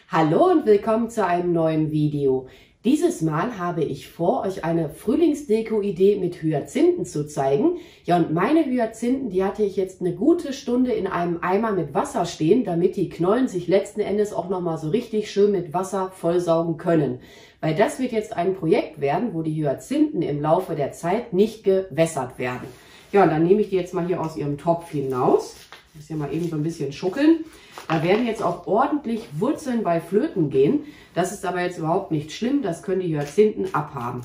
Hallo und willkommen zu einem neuen Video. Dieses Mal habe ich vor, euch eine Frühlingsdeko-Idee mit Hyazinthen zu zeigen. Ja, und meine Hyazinthen, die hatte ich jetzt eine gute Stunde in einem Eimer mit Wasser stehen, damit die Knollen sich letzten Endes auch nochmal so richtig schön mit Wasser vollsaugen können. Weil das wird jetzt ein Projekt werden, wo die Hyazinthen im Laufe der Zeit nicht gewässert werden. Ja, und dann nehme ich die jetzt mal hier aus ihrem Topf hinaus. Ich muss hier mal eben so ein bisschen schuckeln. Da werden jetzt auch ordentlich Wurzeln bei Flöten gehen. Das ist aber jetzt überhaupt nicht schlimm. Das können die Hyazinthen abhaben.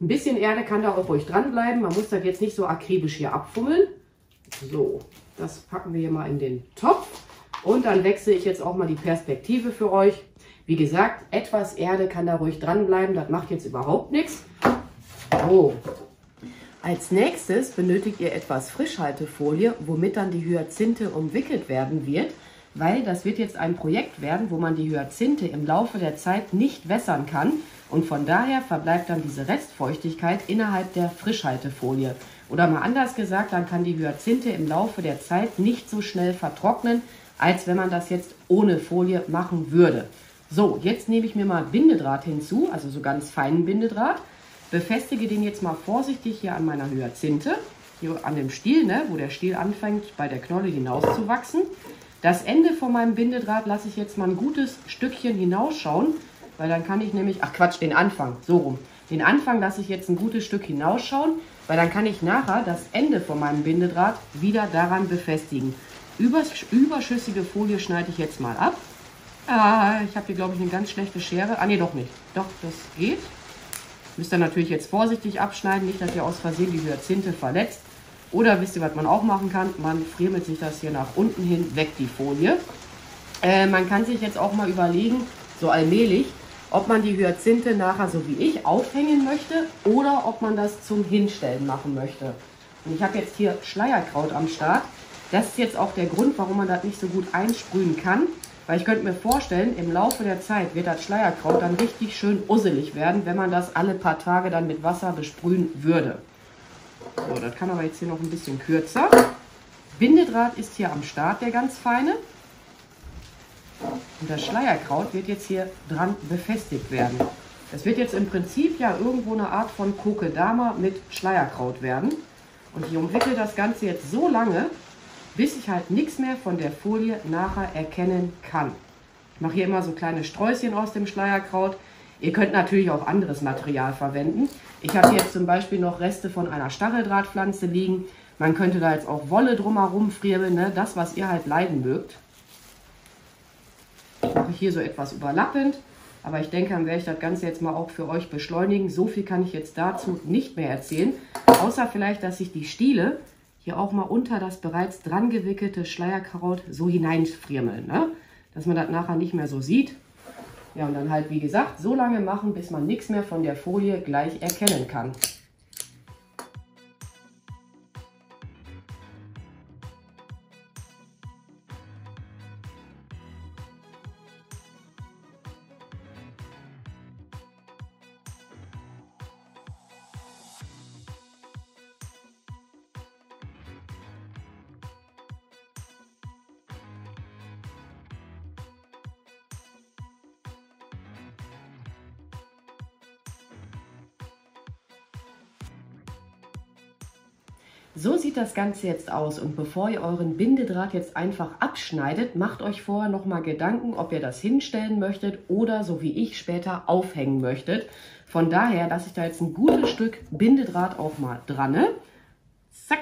Ein bisschen Erde kann da auch ruhig dranbleiben. Man muss das jetzt nicht so akribisch hier abfummeln. So, das packen wir hier mal in den Topf. Und dann wechsle ich jetzt auch mal die Perspektive für euch. Wie gesagt, etwas Erde kann da ruhig dranbleiben. Das macht jetzt überhaupt nichts. So. Als nächstes benötigt ihr etwas Frischhaltefolie, womit dann die Hyazinthe umwickelt werden wird, weil das wird jetzt ein Projekt werden, wo man die Hyazinthe im Laufe der Zeit nicht wässern kann und von daher verbleibt dann diese Restfeuchtigkeit innerhalb der Frischhaltefolie. Oder mal anders gesagt, dann kann die Hyazinthe im Laufe der Zeit nicht so schnell vertrocknen, als wenn man das jetzt ohne Folie machen würde. So, jetzt nehme ich mir mal Bindedraht hinzu, also so ganz feinen Bindedraht. Befestige den jetzt mal vorsichtig hier an meiner Hyazinthe, hier an dem Stiel, ne, wo der Stiel anfängt bei der Knolle hinauszuwachsen. Das Ende von meinem Bindedraht lasse ich jetzt mal ein gutes Stückchen hinausschauen, weil dann kann ich nämlich, ach Quatsch, den Anfang, so rum. Den Anfang lasse ich jetzt ein gutes Stück hinausschauen, weil dann kann ich nachher das Ende von meinem Bindedraht wieder daran befestigen. Überschüssige Folie schneide ich jetzt mal ab. Ich habe hier glaube ich eine ganz schlechte Schere. Ah ne, doch nicht. Doch, das geht. Müsst ihr natürlich jetzt vorsichtig abschneiden, nicht, dass ihr aus Versehen die Hyazinthe verletzt. Oder wisst ihr, was man auch machen kann? Man friemelt sich das hier nach unten hin weg, die Folie. Man kann sich jetzt auch mal überlegen, so allmählich, ob man die Hyazinthe nachher so wie ich aufhängen möchte oder ob man das zum Hinstellen machen möchte. Und ich habe jetzt hier Schleierkraut am Start. Das ist jetzt auch der Grund, warum man das nicht so gut einsprühen kann. Weil ich könnte mir vorstellen, im Laufe der Zeit wird das Schleierkraut dann richtig schön usselig werden, wenn man das alle paar Tage dann mit Wasser besprühen würde. So, das kann aber jetzt hier noch ein bisschen kürzer. Bindedraht ist hier am Start, der ganz feine. Und das Schleierkraut wird jetzt hier dran befestigt werden. Das wird jetzt im Prinzip ja irgendwo eine Art von Kokedama mit Schleierkraut werden. Und ich umwickle das Ganze jetzt so lange, bis ich halt nichts mehr von der Folie nachher erkennen kann. Ich mache hier immer so kleine Sträußchen aus dem Schleierkraut. Ihr könnt natürlich auch anderes Material verwenden. Ich habe jetzt zum Beispiel noch Reste von einer Stacheldrahtpflanze liegen. Man könnte da jetzt auch Wolle drumherum friebeln, ne? Das, was ihr halt leiden mögt. Ich mache hier so etwas überlappend, aber ich denke, dann werde ich das Ganze jetzt mal auch für euch beschleunigen. So viel kann ich jetzt dazu nicht mehr erzählen, außer vielleicht, dass ich die Stiele hier auch mal unter das bereits dran gewickelte Schleierkraut so hineinfriemeln, ne? Dass man das nachher nicht mehr so sieht. Ja, und dann halt, wie gesagt, so lange machen, bis man nichts mehr von der Folie gleich erkennen kann. So sieht das Ganze jetzt aus und bevor ihr euren Bindedraht jetzt einfach abschneidet, macht euch vorher nochmal Gedanken, ob ihr das hinstellen möchtet oder so wie ich später aufhängen möchtet. Von daher lasse ich da jetzt ein gutes Stück Bindedraht auch mal dran. Ne? Zack.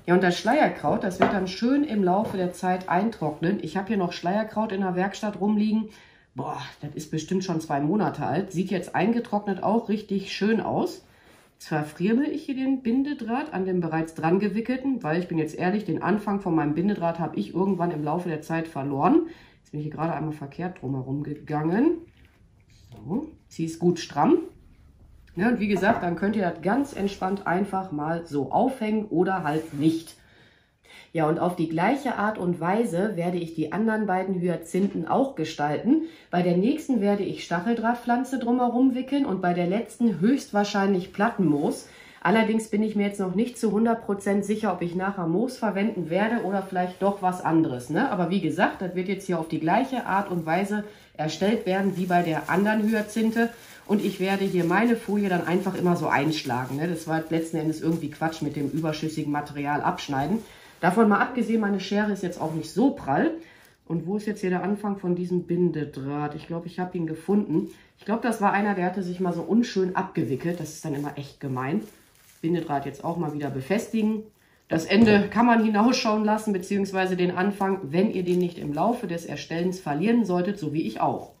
Ja, und das Schleierkraut, das wird dann schön im Laufe der Zeit eintrocknen. Ich habe hier noch Schleierkraut in der Werkstatt rumliegen. Boah, das ist bestimmt schon 2 Monate alt. Sieht jetzt eingetrocknet auch richtig schön aus. Jetzt verfriemel ich hier den Bindedraht an dem bereits dran gewickelten, weil ich bin jetzt ehrlich, den Anfang von meinem Bindedraht habe ich irgendwann im Laufe der Zeit verloren. Jetzt bin ich hier gerade einmal verkehrt drumherum gegangen. So, ziehe es gut stramm. Ja, und wie gesagt, dann könnt ihr das ganz entspannt einfach mal so aufhängen oder halt nicht. Ja, und auf die gleiche Art und Weise werde ich die anderen beiden Hyazinthen auch gestalten. Bei der nächsten werde ich Stacheldrahtpflanze drumherum wickeln und bei der letzten höchstwahrscheinlich Plattenmoos. Allerdings bin ich mir jetzt noch nicht zu 100% sicher, ob ich nachher Moos verwenden werde oder vielleicht doch was anderes. Ne? Aber wie gesagt, das wird jetzt hier auf die gleiche Art und Weise erstellt werden wie bei der anderen Hyazinthe. Und ich werde hier meine Folie dann einfach immer so einschlagen. Ne? Das war letzten Endes irgendwie Quatsch mit dem überschüssigen Material abschneiden. Davon mal abgesehen, meine Schere ist jetzt auch nicht so prall. Und wo ist jetzt hier der Anfang von diesem Bindedraht? Ich glaube, ich habe ihn gefunden. Ich glaube, das war einer, der hatte sich mal so unschön abgewickelt. Das ist dann immer echt gemein. Bindedraht jetzt auch mal wieder befestigen. Das Ende kann man hinausschauen lassen, beziehungsweise den Anfang, wenn ihr den nicht im Laufe des Erstellens verlieren solltet, so wie ich auch.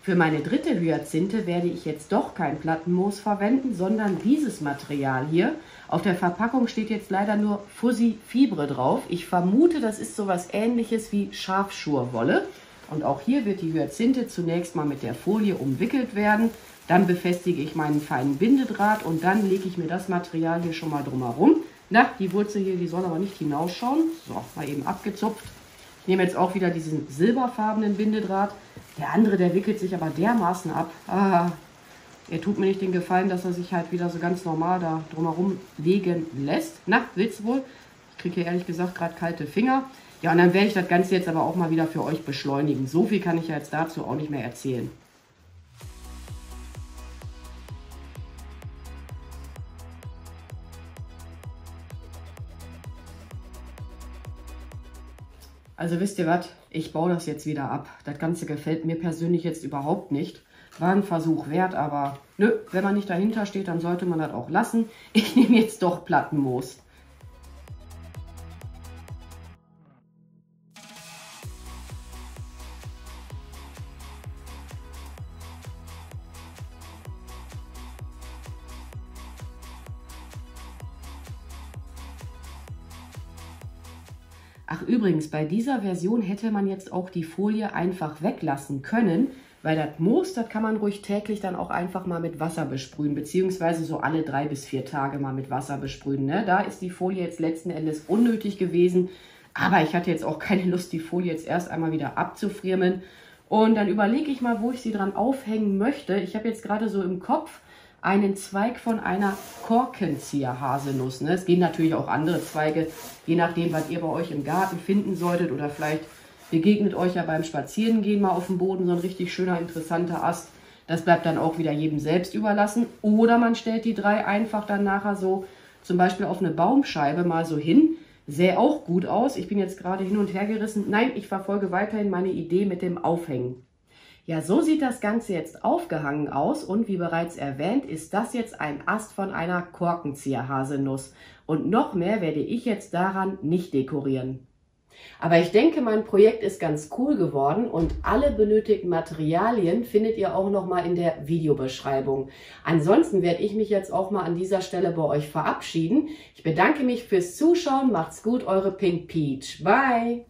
Für meine dritte Hyazinthe werde ich jetzt doch kein Plattenmoos verwenden, sondern dieses Material hier. Auf der Verpackung steht jetzt leider nur Fuzzy Fibre drauf. Ich vermute, das ist sowas Ähnliches wie Schafschurwolle. Und auch hier wird die Hyazinthe zunächst mal mit der Folie umwickelt werden. Dann befestige ich meinen feinen Bindedraht und dann lege ich mir das Material hier schon mal drumherum. Na, die Wurzel hier, die soll aber nicht hinausschauen. So, mal eben abgezupft. Ich nehme jetzt auch wieder diesen silberfarbenen Bindedraht. Der andere, der wickelt sich aber dermaßen ab. Er tut mir nicht den Gefallen, dass er sich halt wieder so ganz normal da drumherum legen lässt. Na, willst du wohl? Ich kriege hier ehrlich gesagt gerade kalte Finger. Ja, und dann werde ich das Ganze jetzt aber auch mal wieder für euch beschleunigen. So viel kann ich ja jetzt dazu auch nicht mehr erzählen. Also wisst ihr was, ich baue das jetzt wieder ab. Das Ganze gefällt mir persönlich jetzt überhaupt nicht. War ein Versuch wert, aber nö, wenn man nicht dahinter steht, dann sollte man das auch lassen. Ich nehme jetzt doch Plattenmoos. Ach übrigens, bei dieser Version hätte man jetzt auch die Folie einfach weglassen können, weil das Moos, das kann man ruhig täglich dann auch einfach mal mit Wasser besprühen, beziehungsweise so alle 3 bis 4 Tage mal mit Wasser besprühen. Ne? Da ist die Folie jetzt letzten Endes unnötig gewesen, aber ich hatte jetzt auch keine Lust, die Folie jetzt erst einmal wieder abzufriemeln. Und dann überlege ich mal, wo ich sie dran aufhängen möchte. Ich habe jetzt gerade so im Kopf einen Zweig von einer Korkenzieher-Haselnuss. Ne? Es gehen natürlich auch andere Zweige, je nachdem, was ihr bei euch im Garten finden solltet. Oder vielleicht begegnet euch ja beim Spazierengehen mal auf dem Boden so ein richtig schöner, interessanter Ast. Das bleibt dann auch wieder jedem selbst überlassen. Oder man stellt die 3 einfach dann nachher so zum Beispiel auf eine Baumscheibe mal so hin. Sähe auch gut aus. Ich bin jetzt gerade hin und her gerissen. Nein, ich verfolge weiterhin meine Idee mit dem Aufhängen. Ja, so sieht das Ganze jetzt aufgehangen aus und wie bereits erwähnt, ist das jetzt ein Ast von einer Korkenzieher-Haselnuss. Und noch mehr werde ich jetzt daran nicht dekorieren. Aber ich denke, mein Projekt ist ganz cool geworden und alle benötigten Materialien findet ihr auch nochmal in der Videobeschreibung. Ansonsten werde ich mich jetzt auch mal an dieser Stelle bei euch verabschieden. Ich bedanke mich fürs Zuschauen, macht's gut, eure Pink Peach. Bye!